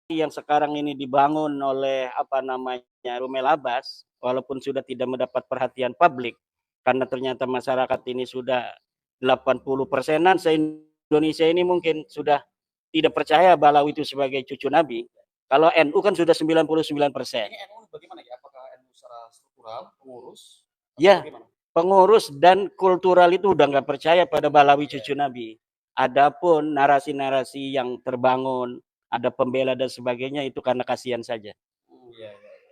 yang sekarang ini dibangun oleh apa namanya Rumel Abbas, walaupun sudah tidak mendapat perhatian publik, karena ternyata masyarakat ini sudah 80%-an se-Indonesia ini mungkin sudah tidak percaya Balawi itu sebagai cucu Nabi. Kalau NU kan sudah 99%. Ini NU bagaimana ya? Apakah NU secara struktural, pengurus, Ya, bagaimana? pengurus dan kultural itu udah nggak percaya pada Balawi cucu Nabi. Adapun narasi-narasi yang terbangun, ada pembela dan sebagainya itu karena kasihan saja.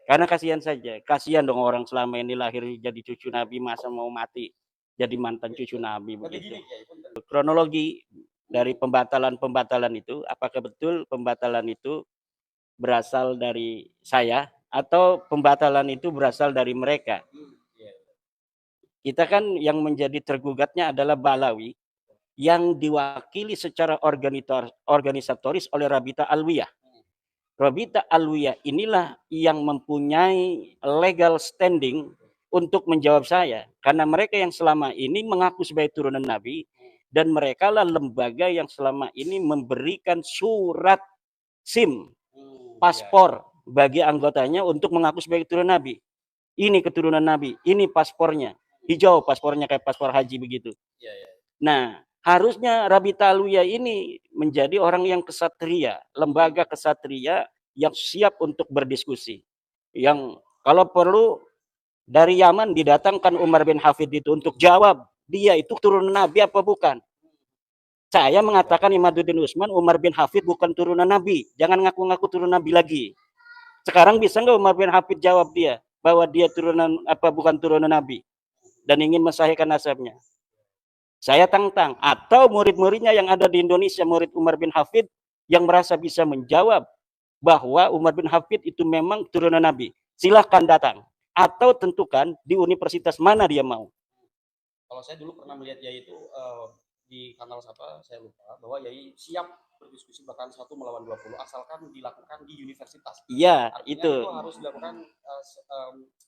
Karena kasihan saja. Kasihan dong orang selama ini lahir jadi cucu Nabi, masa mau mati jadi mantan cucu Nabi begitu. Kronologi dari pembatalan-pembatalan itu, apakah betul pembatalan itu berasal dari saya atau pembatalan itu berasal dari mereka? Kita kan yang menjadi tergugatnya adalah Balawi yang diwakili secara organisatoris oleh Rabita Alwiyah. Rabita Alwiyah inilah yang mempunyai legal standing untuk menjawab saya. Karena mereka yang selama ini mengaku sebagai turunan Nabi, dan mereka lah lembaga yang selama ini memberikan surat SIM, paspor bagi anggotanya untuk mengaku sebagai turunan Nabi. Ini keturunan Nabi, ini paspornya. Hijau paspornya kayak paspor haji begitu. Nah, harusnya Rabita Alwiyah ini menjadi orang yang kesatria, lembaga kesatria yang siap untuk berdiskusi. Yang kalau perlu dari Yaman didatangkan Umar bin Hafid itu untuk jawab, dia itu turunan Nabi apa bukan? Saya mengatakan Imaduddin Usman, Umar bin Hafid bukan turunan Nabi. Jangan ngaku-ngaku turunan Nabi lagi. Sekarang bisa nggak Umar bin Hafid jawab dia bahwa dia turunan apa bukan turunan Nabi dan ingin mensahihkan nasabnya? Saya tantang, atau murid-muridnya yang ada di Indonesia, murid Umar bin Hafid yang merasa bisa menjawab bahwa Umar bin Hafid itu memang turunan Nabi, silahkan datang atau tentukan di universitas mana dia mau. Kalau saya dulu pernah melihat Yai itu di kanal apa saya lupa, bahwa Yai siap berdiskusi bahkan 1 melawan 20 asalkan dilakukan di universitas. Iya, itu harus dilakukan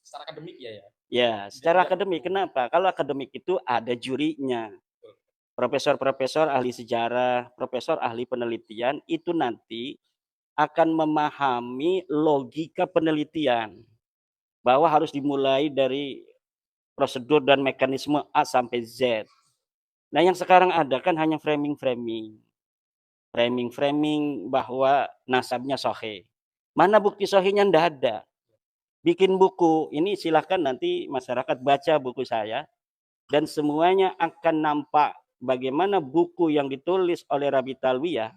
secara akademik ya. Ya, secara akademik. Kenapa? Kalau akademik itu ada jurinya. Profesor-profesor ahli sejarah, profesor ahli penelitian itu nanti akan memahami logika penelitian bahwa harus dimulai dari prosedur dan mekanisme A sampai Z. Nah, yang sekarang ada kan hanya framing-framing bahwa nasabnya sahih. Mana bukti sahihnya? Ndak ada. Bikin buku, ini silahkan nanti masyarakat baca buku saya, dan semuanya akan nampak bagaimana buku yang ditulis oleh Rabita Alwiyah,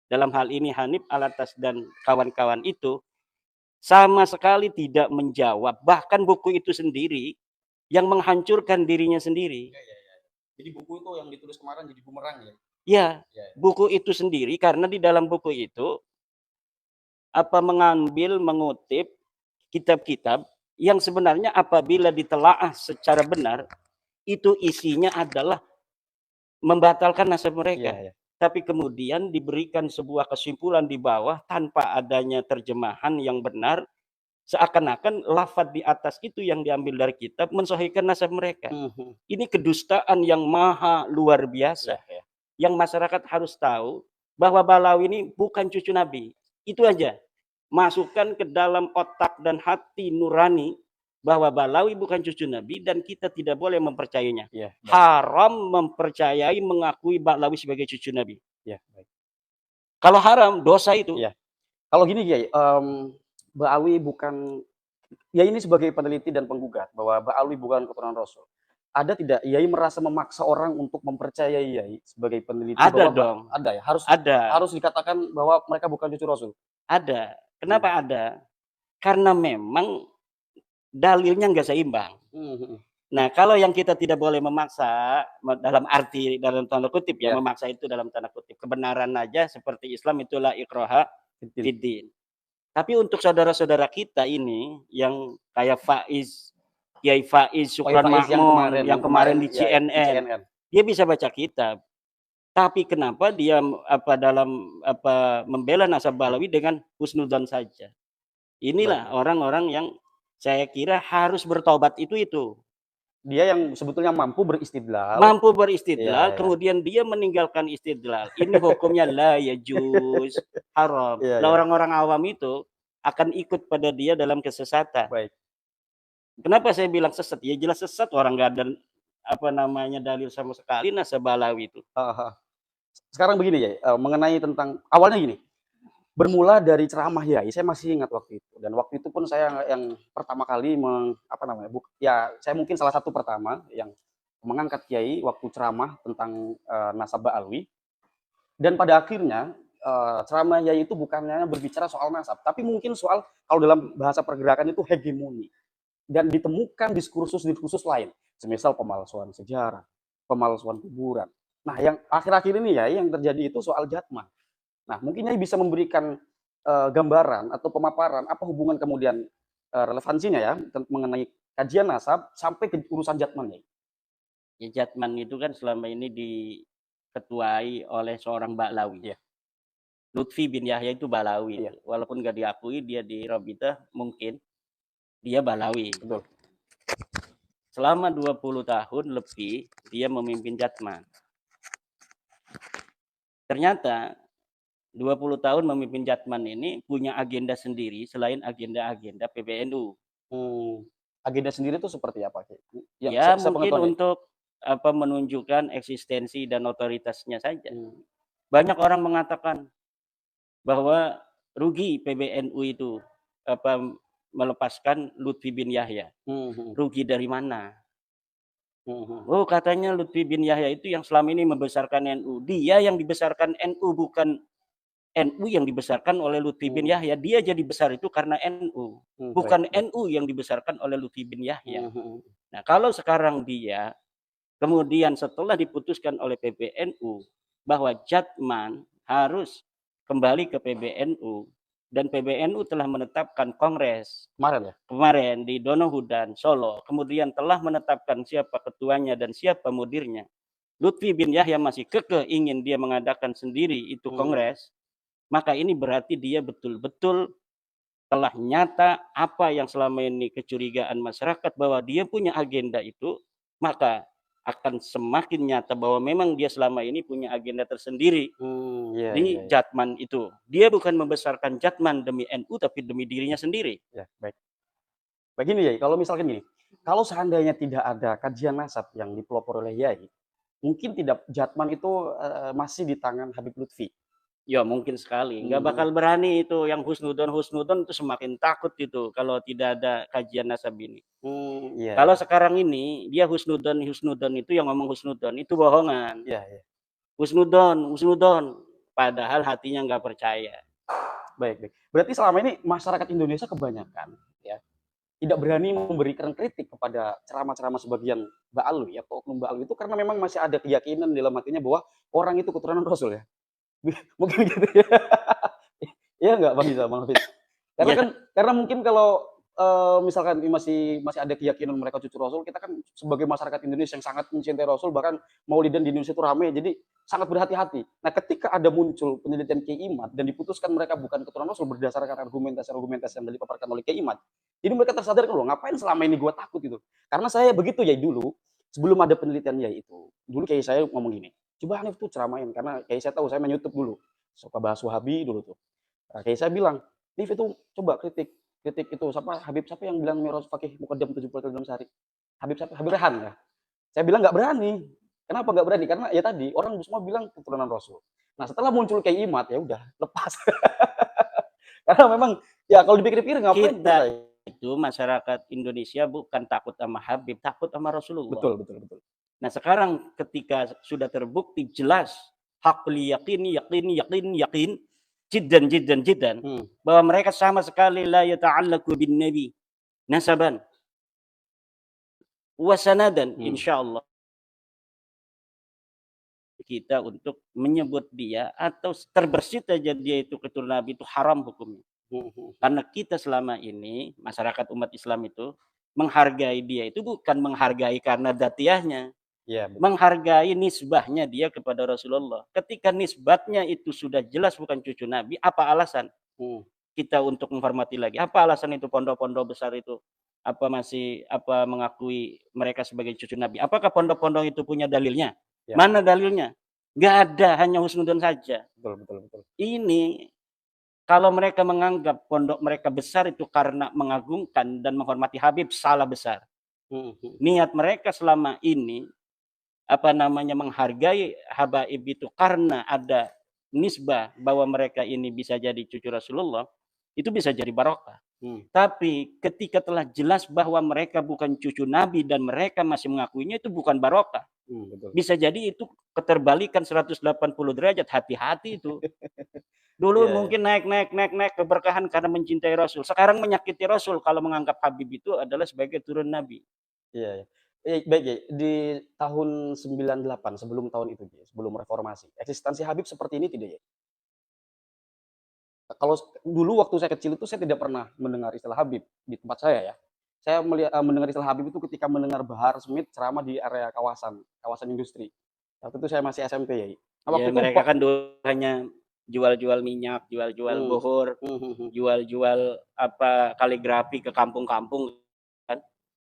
dalam hal ini Hanif Alatas dan kawan-kawan itu, sama sekali tidak menjawab, bahkan buku itu sendiri yang menghancurkan dirinya sendiri. Jadi buku itu yang ditulis kemarin jadi bumerang ya? Ya, buku itu sendiri, karena di dalam buku itu mengutip kitab-kitab yang sebenarnya apabila ditelaah secara benar, itu isinya adalah membatalkan nasab mereka. Tapi kemudian diberikan sebuah kesimpulan di bawah tanpa adanya terjemahan yang benar, seakan-akan lafaz di atas itu yang diambil dari kitab mensahihkan nasab mereka. Ini kedustaan yang maha luar biasa. Yang masyarakat harus tahu bahwa Balawi ini bukan cucu Nabi. Itu aja. Masukkan ke dalam otak dan hati nurani bahwa Balawi bukan cucu Nabi dan kita tidak boleh mempercayainya. Haram mempercayai, mengakui Balawi sebagai cucu Nabi. Kalau haram, dosa itu. Kalau gini ya, Balawi bukan, ya ini sebagai peneliti dan penggugat bahwa Balawi bukan keturunan Rasul. Ada tidak Yai merasa memaksa orang untuk mempercayai Yai sebagai peneliti? Ada bahwa dong. Ada ya, harus dikatakan bahwa mereka bukan cucu Rasul. Ada. Kenapa ada? Karena memang dalilnya nggak seimbang. Nah, kalau yang kita tidak boleh memaksa dalam arti dalam tanda kutip ya, memaksa itu dalam tanda kutip, kebenaran aja seperti Islam itulah ikraha fiddin. Tapi untuk saudara-saudara kita ini yang kayak Kiai Faiz Syukran Makmun yang kemarin di CNN, dia bisa baca kitab. Tapi kenapa dia dalam membela nasab Balawi dengan husnudzon saja? Inilah orang-orang yang saya kira harus bertobat itu. Dia yang sebetulnya mampu beristidlal. Mampu Iya, beristidlal, iya. kemudian dia meninggalkan istidlal. Ini hukumnya la yajuz, haram. Iya, Lah iya. orang-orang awam itu akan ikut pada dia dalam kesesatan. Baik. Kenapa saya bilang sesat? Ya jelas sesat, orang nggak ada apa namanya dalil sama sekali Nasabalawi itu. Heeh, heeh. Sekarang begini ya, mengenai tentang awalnya gini, bermula dari ceramah Yai, saya masih ingat waktu itu. Dan waktu itu pun saya yang pertama kali apa namanya, ya saya mungkin salah satu pertama yang mengangkat Kiai waktu ceramah tentang nasab alwi. Dan pada akhirnya ceramah Yai itu bukannya berbicara soal nasab, tapi mungkin soal kalau dalam bahasa pergerakan itu hegemoni. Dan ditemukan diskursus-diskursus lain, semisal pemalsuan sejarah, pemalsuan kuburan. Nah, yang akhir-akhir ini ya yang terjadi itu soal Jatman. Nah, mungkin Yai bisa memberikan gambaran atau pemaparan apa hubungan kemudian relevansinya ya mengenai kajian nasab sampai ke urusan Jatman, Yai. Ya Jatman itu kan selama ini diketuai oleh seorang Ba'lawi. Iya. Lutfi bin Yahya itu Balawi. Iya. Walaupun nggak diakui dia di Robitah, mungkin dia Balawi. Betul. Selama 20 tahun lebih dia memimpin Jatman. Ternyata 20 tahun memimpin Jatman ini punya agenda sendiri selain agenda-agenda PBNU. Agenda sendiri itu seperti apa? Ya mungkin untuk apa menunjukkan eksistensi dan otoritasnya saja. Banyak orang mengatakan bahwa rugi PBNU itu apa melepaskan Lutfi bin Yahya. Rugi dari mana? Oh, katanya Lutfi bin Yahya itu yang selama ini membesarkan NU. Dia yang dibesarkan NU, bukan NU yang dibesarkan oleh Lutfi bin Yahya. Dia jadi besar itu karena NU. Bukan NU yang dibesarkan oleh Lutfi bin Yahya. Nah, kalau sekarang dia kemudian setelah diputuskan oleh PBNU bahwa Jatman harus kembali ke PBNU dan PBNU telah menetapkan kongres kemarin di Donohudan, Solo, kemudian telah menetapkan siapa ketuanya dan siapa mudirnya. Lutfi bin Yahya masih kekeh ingin dia mengadakan sendiri itu kongres, maka ini berarti dia betul-betul telah nyata apa yang selama ini kecurigaan masyarakat bahwa dia punya agenda itu, maka akan semakin nyata bahwa memang dia selama ini punya agenda tersendiri di Jatman itu. Dia bukan membesarkan Jatman demi NU, tapi demi dirinya sendiri. Ya, baik. Begini Yai, kalau misalkan gini, kalau seandainya tidak ada kajian nasab yang dipelopor oleh Yai, mungkin tidak Jatman itu masih di tangan Habib Lutfi. Ya mungkin sekali, nggak bakal berani itu yang husnudon itu semakin takut itu kalau tidak ada kajian nasab ini. Kalau sekarang ini dia husnudon itu yang ngomong husnudon itu bohongan. Husnudon, padahal hatinya nggak percaya. Baik. Berarti selama ini masyarakat Indonesia kebanyakan ya tidak berani memberikan kritik kepada ceramah-ceramah sebagian Ba'alwi atau oknum Ba'alwi itu karena memang masih ada keyakinan dalam hatinya bahwa orang itu keturunan Rasul ya. Mungkin gitu ya. Iya nggak Bang Iza, Bang Hafiz? Karena mungkin kalau misalkan masih ada keyakinan mereka cucu Rasul, kita kan sebagai masyarakat Indonesia yang sangat mencintai Rasul, bahkan Maulidan di Indonesia itu ramai, jadi sangat berhati-hati. Nah, ketika ada muncul penelitian Kiai Imad dan diputuskan mereka bukan keturunan Rasul berdasarkan argumentasi yang dipaparkan oleh Kiai Imad, jadi mereka tersadar loh, ngapain selama ini gue takut gitu. Karena saya begitu ya dulu, sebelum ada penelitian ya itu, dulu Kiai saya ngomong gini, coba Hanif tuh ceramain, karena Kiai saya tahu saya main YouTube dulu, suka bahas Wahabi dulu tuh. Kiai saya bilang, Nif itu coba kritik itu siapa yang bilang Miros Fakih Mukaddam 70 dalam sehari? Habib Rehan ya. Saya bilang nggak berani. Kenapa nggak berani? Karena ya tadi orang semua bilang keturunan Rasul. Nah, setelah muncul Kiai Imad ya udah lepas. Karena memang ya kalau dipikir-pikir ngapain kita itu masyarakat Indonesia bukan takut sama Habib, takut sama Rasulullah. Betul. Nah, sekarang ketika sudah terbukti jelas hakul yakin jiddan bahwa mereka sama sekali la yata'allaqu bin nabi nasaban wa sanadan, insyaallah kita untuk menyebut dia atau terbersit saja dia itu keturunan Nabi itu haram hukumnya. Karena kita selama ini masyarakat umat Islam itu menghargai dia itu bukan menghargai karena datiahnya, menghargai nisbahnya dia kepada Rasulullah. Ketika nisbatnya itu sudah jelas bukan cucu Nabi, apa alasan kita untuk menghormati lagi? Apa alasan itu pondok-pondok besar itu masih mengakui mereka sebagai cucu Nabi. Apakah pondok-pondok itu punya dalilnya? Ya. Mana dalilnya? Nggak ada, hanya husnudon saja. Betul. Ini kalau mereka menganggap pondok mereka besar itu karena mengagungkan dan menghormati Habib, salah besar. Niat mereka selama ini menghargai habaib itu karena ada nisbah bahwa mereka ini bisa jadi cucu Rasulullah, itu bisa jadi barokah. Tapi ketika telah jelas bahwa mereka bukan cucu Nabi dan mereka masih mengakuinya, itu bukan barokah. Bisa jadi itu keterbalikan 180 derajat, hati-hati itu. Dulu mungkin naik keberkahan karena mencintai Rasul. Sekarang menyakiti Rasul kalau menganggap Habib itu adalah sebagai turun Nabi. Iya. Baik ya, di tahun 98 sebelum tahun itu, sebelum reformasi, eksistensi Habib seperti ini tidak ya? Kalau dulu waktu saya kecil itu saya tidak pernah mendengar istilah Habib di tempat saya ya. Saya mendengar istilah Habib itu ketika mendengar Bahar Smith ceramah di area kawasan industri. Waktu itu saya masih SMP ya. Nah, waktu Ya itu mereka kan dulu hanya jual-jual minyak, jual-jual bohor, jual-jual kaligrafi ke kampung-kampung.